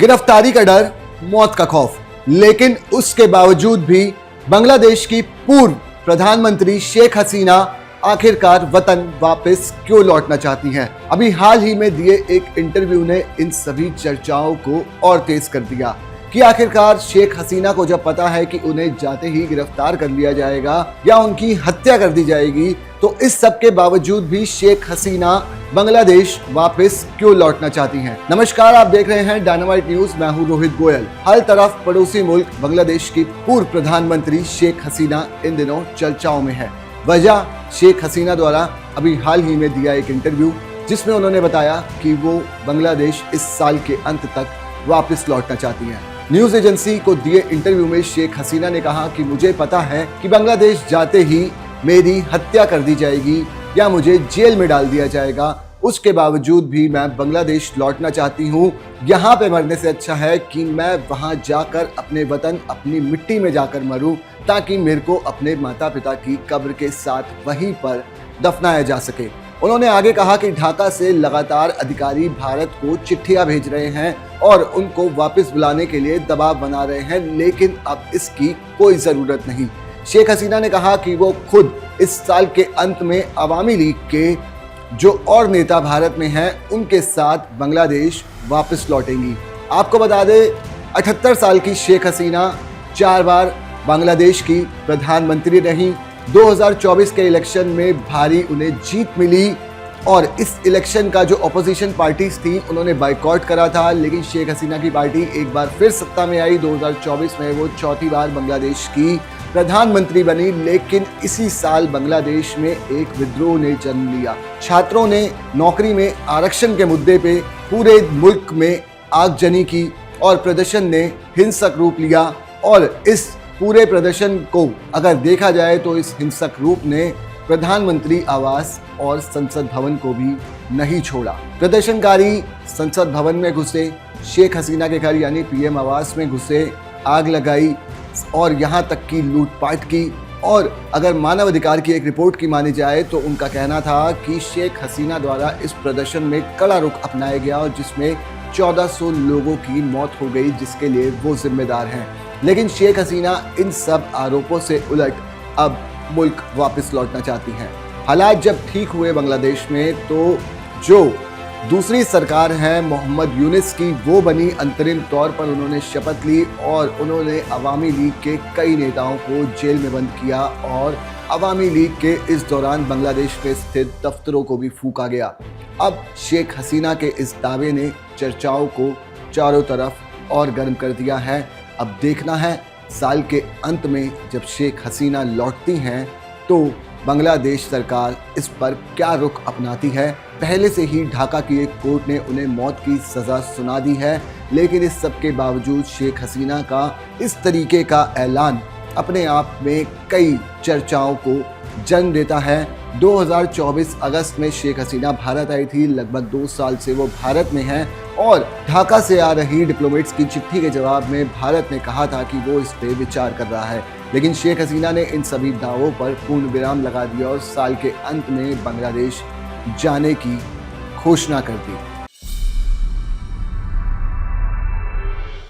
गिरफ्तारी का डर, मौत का खौफ, लेकिन उसके बावजूद भी बांग्लादेश की पूर्व प्रधानमंत्री शेख हसीना आखिरकार वतन वापस क्यों लौटना चाहती हैं? अभी हाल ही में दिए एक इंटरव्यू ने इन सभी चर्चाओं को और तेज कर दिया कि आखिरकार शेख हसीना को जब पता है कि उन्हें जाते ही गिरफ्तार कर लिया जाएगा या उनकी हत्या कर दी जाएगी, तो इस सब के बावजूद भी शेख हसीना बांग्लादेश वापस क्यों लौटना चाहती हैं? नमस्कार, आप देख रहे हैं डायनामाइट न्यूज। मैं हूं रोहित गोयल। हर तरफ पड़ोसी मुल्क बांग्लादेश की पूर्व प्रधानमंत्री शेख हसीना इन दिनों चर्चाओं में है। वजह शेख हसीना द्वारा अभी हाल ही में दिया एक इंटरव्यू, जिसमें उन्होंने बताया कि वो बांग्लादेश इस साल के अंत तक वापस लौटना चाहती हैं। न्यूज एजेंसी को दिए इंटरव्यू में शेख हसीना ने कहा कि मुझे पता है कि बांग्लादेश जाते ही मेरी हत्या कर दी जाएगी या मुझे जेल में डाल दिया जाएगा, उसके बावजूद भी मैं बांग्लादेश लौटना चाहती हूँ। यहाँ पे मरने से अच्छा है कि मैं वहाँ जाकर अपने वतन, अपनी मिट्टी में जाकर मरूं, ताकि मेरे को अपने माता पिता की कब्र के साथ वहीं पर दफनाया जा सके। उन्होंने आगे कहा कि ढाका से लगातार अधिकारी भारत को चिट्ठियां भेज रहे हैं और उनको वापस बुलाने के लिए दबाव बना रहे हैं, लेकिन अब इसकी कोई ज़रूरत नहीं। शेख हसीना ने कहा कि वो खुद इस साल के अंत में अवामी लीग के जो और नेता भारत में हैं, उनके साथ बांग्लादेश वापस लौटेंगी। आपको बता दें, 78 साल की शेख हसीना 4 बार बांग्लादेश की प्रधानमंत्री रहीं। 2024 के इलेक्शन में भारी उन्हें जीत मिली और इस इलेक्शन का जो ऑपोजिशन पार्टीज थी उन्होंने बाइकआउट करा था, लेकिन शेख हसीना की पार्टी एक बार फिर सत्ता में आई। 2024 में वो चौथी बार बांग्लादेश की प्रधानमंत्री बनी, लेकिन इसी साल बांग्लादेश में एक विद्रोह ने जन्म लिया। छात्रों ने नौकरी में आरक्षण के मुद्दे पे पूरे मुल्क में आगजनी की और प्रदर्शन ने हिंसक रूप लिया, और इस पूरे प्रदर्शन को अगर देखा जाए तो इस हिंसक रूप ने प्रधानमंत्री आवास और संसद भवन को भी नहीं छोड़ा। प्रदर्शनकारी संसद भवन में घुसे, शेख हसीना के घर यानी पीएम आवास में घुसे, आग लगाई और यहाँ तक की लूटपाट की। और अगर मानव अधिकार की एक रिपोर्ट की मानी जाए तो उनका कहना था कि शेख हसीना द्वारा इस प्रदर्शन में कड़ा रुख अपनाया गया और जिसमें 1400 लोगों की मौत हो गई, जिसके लिए वो जिम्मेदार हैं। लेकिन शेख हसीना इन सब आरोपों से उलट अब मुल्क वापस लौटना चाहती हैं। हालात जब ठीक हुए बांग्लादेश में, तो जो दूसरी सरकार है मोहम्मद यूनिस की, वो बनी। अंतरिम तौर पर उन्होंने शपथ ली और उन्होंने अवामी लीग के कई नेताओं को जेल में बंद किया और अवामी लीग के इस दौरान बांग्लादेश में स्थित दफ्तरों को भी फूंका गया। अब शेख हसीना के इस दावे ने चर्चाओं को चारों तरफ और गर्म कर दिया है। अब देखना है साल के अंत में जब शेख हसीना लौटती हैं तो बांग्लादेश सरकार इस पर क्या रुख अपनाती है। पहले से ही ढाका की एक कोर्ट ने उन्हें मौत की सज़ा सुना दी है, लेकिन इस सब के बावजूद शेख हसीना का इस तरीके का ऐलान अपने आप में कई चर्चाओं को जन्म देता है। 2024 अगस्त में शेख हसीना भारत आई थी। लगभग 2 साल से वो भारत में हैं और ढाका से आ रही डिप्लोमेट्स की चिट्ठी के जवाब में भारत ने कहा था कि वो इस पे विचार कर रहा है, लेकिन शेख हसीना ने इन सभी दावों पर पूर्ण विराम लगा दिया और साल के अंत में बांग्लादेश जाने की घोषणा कर दी।